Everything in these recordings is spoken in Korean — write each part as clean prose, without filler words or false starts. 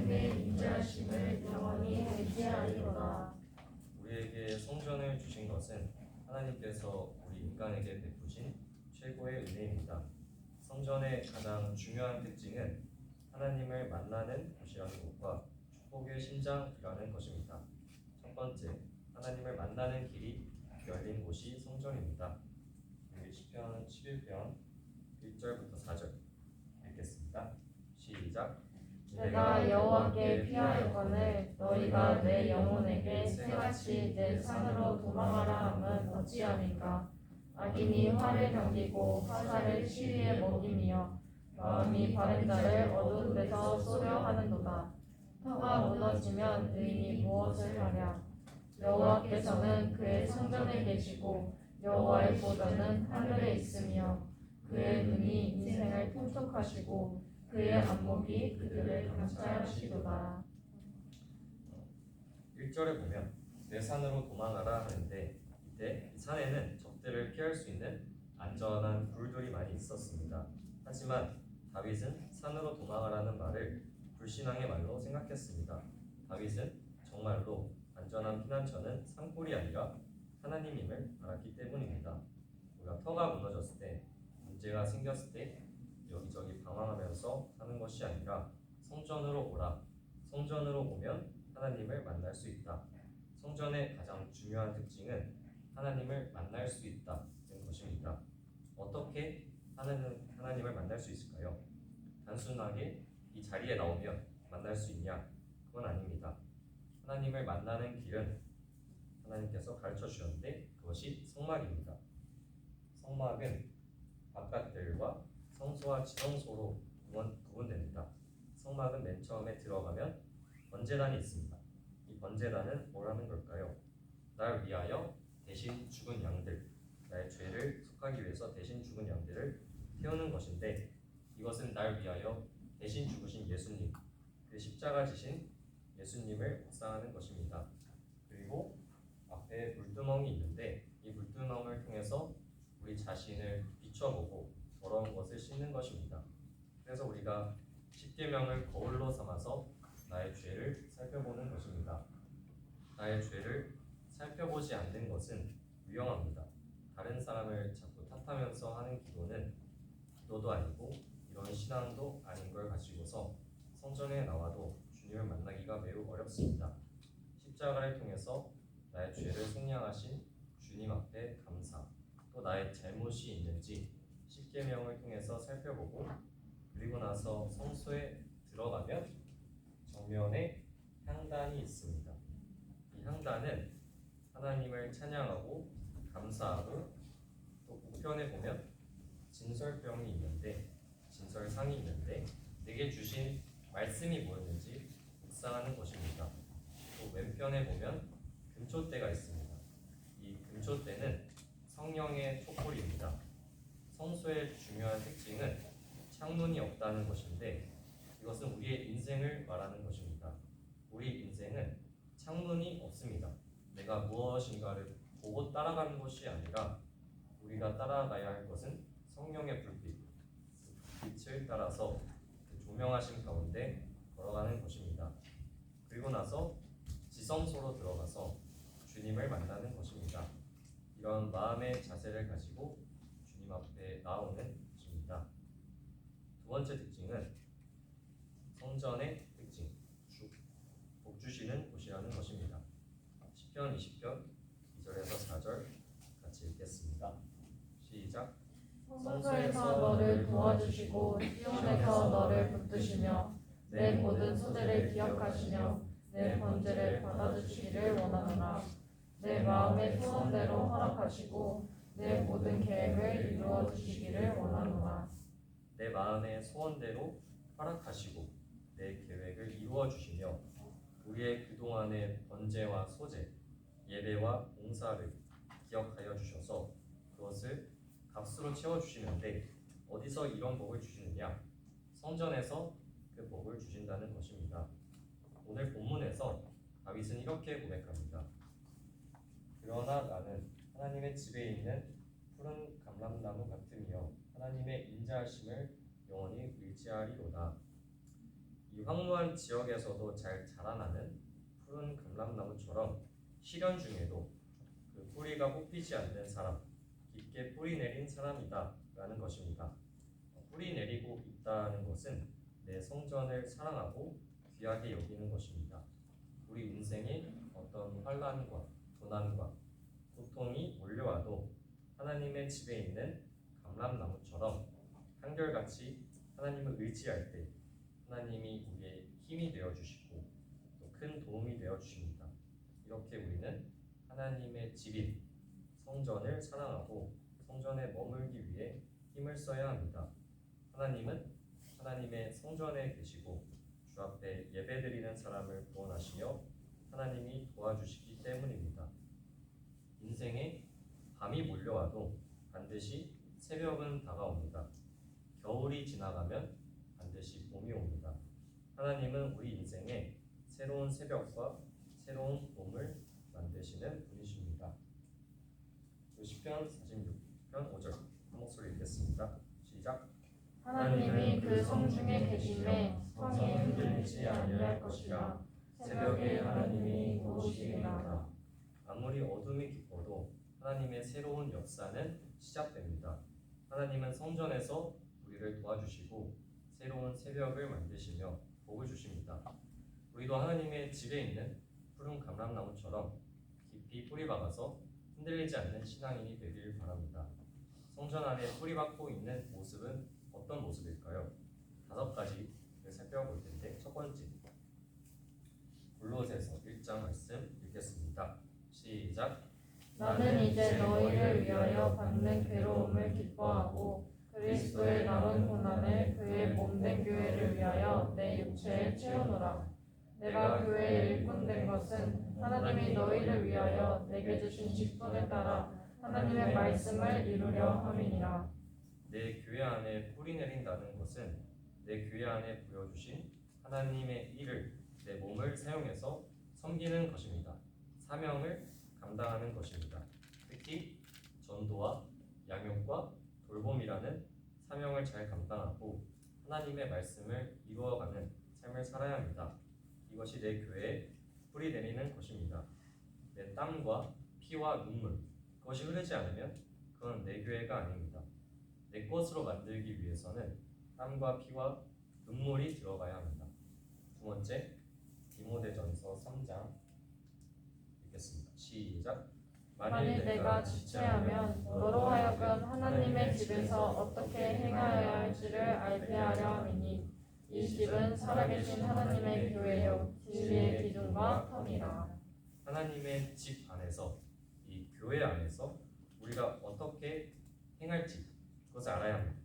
하나님의 인자하심을 영원히 의지하리로다. 우리에게 성전을 주신 것은 하나님께서 우리 인간에게 베푸신 최고의 은혜입니다. 성전의 가장 중요한 특징은 하나님을 만나는 곳이라는 것과 축복의 심장이라는 것입니다. 첫 번째, 하나님을 만나는 길이 열린 곳이 성전입니다. 우리 시편 11편 1절부터 4절 읽겠습니다. 시작. 내가 여호와께 피하였거늘 너희가 내 영혼에게 새같이 내 산으로 도망하라 함은 어찌함이까. 악인이 화를 넘기고 화살을 시위에 먹이며 마음이 바른 자를 어두운 데서 쏘려 하는도다. 터가 무너지면 의인이 무엇을 하랴. 여호와께서는 그의 성전에 계시고 여호와의 보좌는 하늘에 있으며 그의 눈이 인생을 통촉하시고 그의 안목이 그들을 감찰하시도다. 1절에 보면 내 산으로 도망하라 하는데 이때 이 산에는 적들을 피할 수 있는 안전한 굴들이 많이 있었습니다. 하지만 다윗은 산으로 도망하라는 말을 불신앙의 말로 생각했습니다. 다윗은 정말로 안전한 피난처는 산골이 아니라 하나님임을 알았기 때문입니다. 우리가 터가 무너졌을 때, 문제가 생겼을 때 여기저기 방황하면서 사는 것이 아니라 성전으로 오라. 성전으로 오면 하나님을 만날 수 있다. 성전의 가장 중요한 특징은 하나님을 만날 수 있다는 것입니다. 어떻게 하나님을 만날 수 있을까요? 단순하게 이 자리에 나오면 만날 수 있냐? 그건 아닙니다. 하나님을 만나는 길은 하나님께서 가르쳐 주셨는데 그것이 성막입니다. 성막은 바깥들과 성소와 지성소로 구분됩니다. 성막은 맨 처음에 들어가면 번제단이 있습니다. 이 번제단은 뭘 하는 걸까요? 날 위하여 대신 죽은 양들, 나의 죄를 속하기 위해서 대신 죽은 양들을 태우는 것인데 이것은 날 위하여 대신 죽으신 예수님, 그 십자가 지신 예수님을 묵상하는 것입니다. 그리고 앞에 물두멍이 있는데 이 물두멍을 통해서 우리 자신을 비춰보고 더러운 것을 씻는 것입니다. 그래서 우리가 십계명을 거울로 삼아서 나의 죄를 살펴보는 것입니다. 나의 죄를 살펴보지 않는 것은 위험합니다. 다른 사람을 자꾸 탓하면서 하는 기도는 기도도 아니고 이런 신앙도 아닌 걸 가지고서 성전에 나와도 주님을 만나기가 매우 어렵습니다. 십자가를 통해서 나의 죄를 속량하신 주님 앞에 감사, 또 나의 잘못이 있는지 십계명을 통해서 살펴보고 그리고 나서 성소에 들어가면 정면에 향단이 있습니다. 이 향단은 하나님을 찬양하고 감사하고 또 우편에 보면 진설병이 있는데 진설상이 있는데 내게 주신 말씀이 뭐였는지 묵상하는 것입니다. 또 왼편에 보면 금초대가 있습니다. 이 금초대는 성령의 촛불입니다. 성소의 중요한 특징은 창문이 없다는 것인데 이것은 우리의 인생을 말하는 것입니다. 우리 인생은 창문이 없습니다. 내가 무엇인가를 보고 따라가는 것이 아니라 우리가 따라가야 할 것은 성령의 불빛, 빛을 따라서 그 조명하신 가운데 걸어가는 것입니다. 그리고 나서 지성소로 들어가서 주님을 만나는 것입니다. 이런 마음의 자세를 가지고 주님 앞에 나오는 것입니다. 두 번째 특징은 성전의 특징, 복 주시는 곳이라는 것입니다. 시편 20편 2절에서 4절 같이 읽겠습니다. 시작. 성소에서 너를 도와주시고 시온에서 너를 붙드시며 내 모든 소재를 기억하시며 내 번제를 받아주시기를 원하노라. 내 마음의 소원대로 허락하시고 내 모든 계획을 이루어 주시기를 원하노라. 내 마음의 소원대로 허락하시고 내 계획을 이루어 주시며 우리의 그동안의 번제와 소제, 예배와 봉사를 기억하여 주셔서 그것을 값으로 채워주시는데 어디서 이런 복을 주시느냐? 성전에서 그 복을 주신다는 것입니다. 오늘 본문에서 다윗은 이렇게 고백합니다. 그러나 나는 하나님의 집에 있는 푸른 감람나무 같으며 하나님의 인자하심을 영원히 의지하리로다. 이 황무한 지역에서도 잘 자라나는 푸른 감람나무처럼 시련 중에도 그 뿌리가 뽑히지 않는 사람, 깊게 뿌리 내린 사람이다라는 것입니다. 뿌리 내리고 있다는 것은 내 성전을 사랑하고 귀하게 여기는 것입니다. 우리 인생에 어떤 환난과 고난과 고통이 몰려와도 하나님의 집에 있는 감람나무처럼 한결같이 하나님을 의지할 때 하나님이 우리의 힘이 되어주시고 또 큰 도움이 되어주십니다. 이렇게 우리는 하나님의 집인 성전을 사랑하고 성전에 머물기 위해 힘을 써야 합니다. 하나님은 하나님의 성전에 계시고 주 앞에 예배드리는 사람을 구원하시며 하나님이 도와주시기 때문입니다. 인생에 밤이 몰려와도 반드시 새벽은 다가옵니다. 겨울이 지나가면 반드시 봄이 옵니다. 하나님은 우리 인생에 새로운 새벽과 새로운 봄을 만드시는 분이십니다. 시편 46편 5절 한 목소리 읽겠습니다. 시작. 하나님이 그 성중에 계심에 성이 흔들리지 아니할 것이라. 새벽에 하나님이 도우시리라. 아무리 어둠이 깊어도 하나님의 새로운 역사는 시작됩니다. 하나님은 성전에서 우리를 도와주시고 새로운 새벽을 만드시며 복을 주십니다. 우리도 하나님의 집에 있는 푸른 감람나무처럼 깊이 뿌리박아서 흔들리지 않는 신앙인이 되길 바랍니다. 성전 안에 뿌리박고 있는 모습은 어떤 모습일까요? 5가지를 살펴볼 텐데, 첫 번째, 골로새서 1장 말씀 읽겠습니다. 시작. 나는 이제 너희를 위하여 받는 괴로움을 기뻐하고 그리스도의 남은 고난을 그의 몸된 교회를 위하여 내 육체에 채우노라. 내가 교회에 일꾼된 것은 하나님이 너희를 위하여 내게 주신 직분에 따라 하나님의 말씀을 이루려 함이니라. 내 교회 안에 뿌리 내린다는 것은 내 교회 안에 부여주신 하나님의 일을 내 몸을 사용해서 섬기는 것입니다. 사명을 감당하는 것입니다. 특히 전도와 양육과 돌봄이라는 사명을 잘 감당하고 하나님의 말씀을 이루어가는 삶을 살아야 합니다. 이것이 내 교회에 뿌리 내리는 것입니다. 내 땀과 피와 눈물, 그것이 흐르지 않으면 그건 내 교회가 아닙니다. 내 것으로 만들기 위해서는 땀과 피와 눈물이 들어가야 합니다. 두 번째, 디모데전서 3장 읽겠습니다. 시작. 만일 내가 지체하면 너로 하여금 하나님의 집에서 어떻게 행하여야 할지를 알게 하려 함이니 이 집은 살아계신 하나님의 교회요 진리의 기둥과 터니라. 하나님의 집 안에서, 이 교회 안에서 우리가 어떻게 행할지 그것을 알아야 합니다.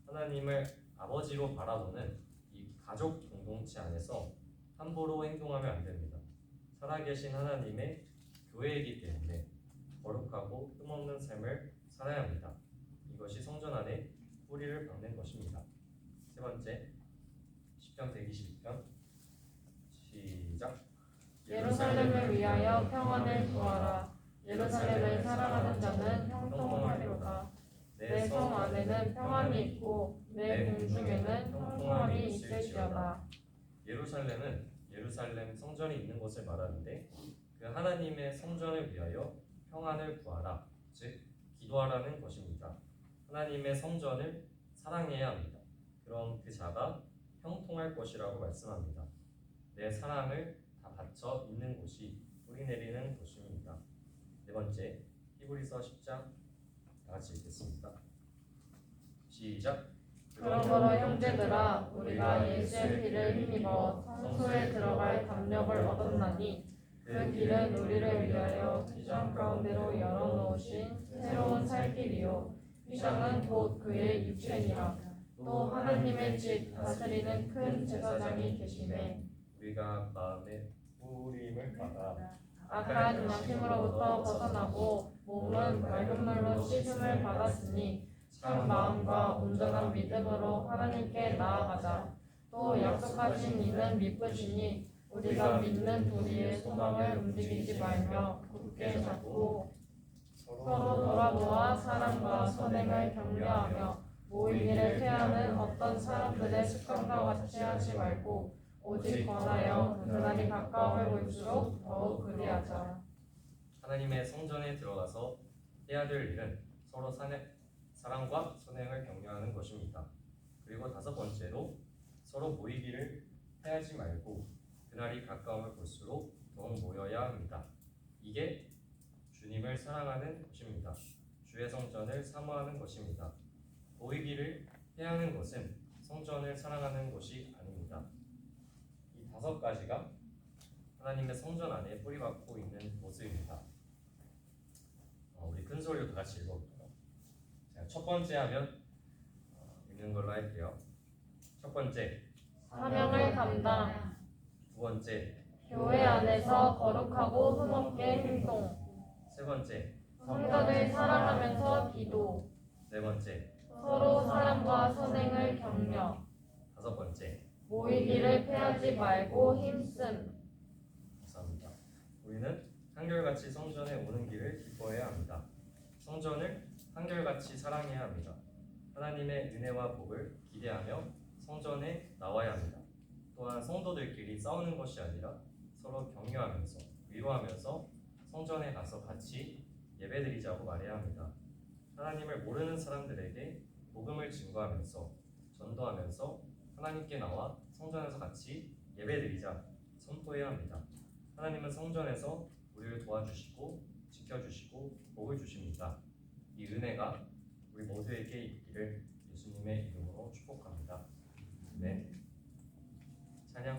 하나님을 아버지로 바라보는 이 가족 공동체 안에서 함부로 행동하면 안 됩니다. 살아계신 하나님의 교회이기 때문에 거룩하고 흠없는 삶을 살아야 합니다. 이것이 성전 안에 뿌리를 박는 것입니다. 세 번째, 시편 122편 시작. 예루살렘을 위하여 평안을 구하라. 예루살렘을 사랑하는 자는 형통하리로다. 내 성 안에는 평안이 있고 내 궁중에는 형통함이 있을지어다. 예루살렘 성전이 있는 곳을 말하는데 그 하나님의 성전을 위하여 평안을 구하라, 즉 기도하라는 것입니다. 하나님의 성전을 사랑해야 합니다. 그럼 그 자가 형통할 것이라고 말씀합니다. 내 사랑을 다 바쳐 있는 곳이 뿌리 내리는 곳입니다. 네 번째, 히브리서 10장 다 같이 읽겠습니다. 시작. 그러므로 형제들아 우리가 예수의 피를 힘입어 성소에 들어갈 담력을 얻었나니 그 길은 우리를 위하여 휘장 가운데로 열어놓으신 새로운 살 길이요 휘장은 곧 그의 육체니라. 또 하나님의 집 다스리는 큰 제사장이 계시매 우리가 마음의 뿌림을 받아 악한 양심으로부터 벗어나고 몸은 맑은 물로 씻음을 받았으니 참 마음과 온전한 믿음으로 하나님께 나아가자. 또 약속하신 이는 믿으시니 우리가 믿는 도리의 소망을 움직이지 말며 굳게 잡고 서로 돌아보아 사랑과 선행을 격려하며 모이기를 퇴하는 어떤 사람들의 습관과 같이 하지 말고 오직 권하여 그날이 가까움을 볼수록 더욱 그리하자. 하나님의 성전에 들어가서 해야 될 일은 서로 사랑과 선행을 격려하는 것입니다. 그리고 다섯 번째로 서로 모이기를 해하지 말고 그날이 가까움을 볼수록 더욱 모여야 합니다. 이게 주님을 사랑하는 것입니다. 주의 성전을 사모하는 것입니다. 모이기를 해야 하는 것은 성전을 사랑하는 것이 아닙니다. 이 다섯 가지가 하나님의 성전 안에 뿌리박고 있는 모습입니다. 우리 큰 소리로 다 같이 읽어볼까요? 자, 첫 번째 하면 읽는 걸로 할게요. 첫 번째, 사명을 감당. 두 번째, 교회 안에서 거룩하고 흠없게 행동. 세 번째, 성전을 사랑하면서 기도. 네 번째, 서로 사랑과 선행을 격려. 다섯 번째. 모이기를 패하지 말고 힘씀. 감사합니다. 우리는 한결같이 성전에 오는 길을 기뻐해야 합니다. 성전을 한결같이 사랑해야 합니다. 하나님의 은혜와 복을 기대하며 성전에 나와야 합니다. 또한 성도들끼리 싸우는 것이 아니라 서로 격려하면서 위로하면서 성전에 가서 같이 예배드리자고 말해야 합니다. 하나님을 모르는 사람들에게 복음을 증거하면서 전도하면서 하나님께 나와 성전에서 같이 예배드리자 선포해야 합니다. 하나님은 성전에서 우리를 도와주시고 지켜주시고 복을 주십니다. 이 은혜가 우리 모두에게 있기를 예수님의 이름으로 축복합니다.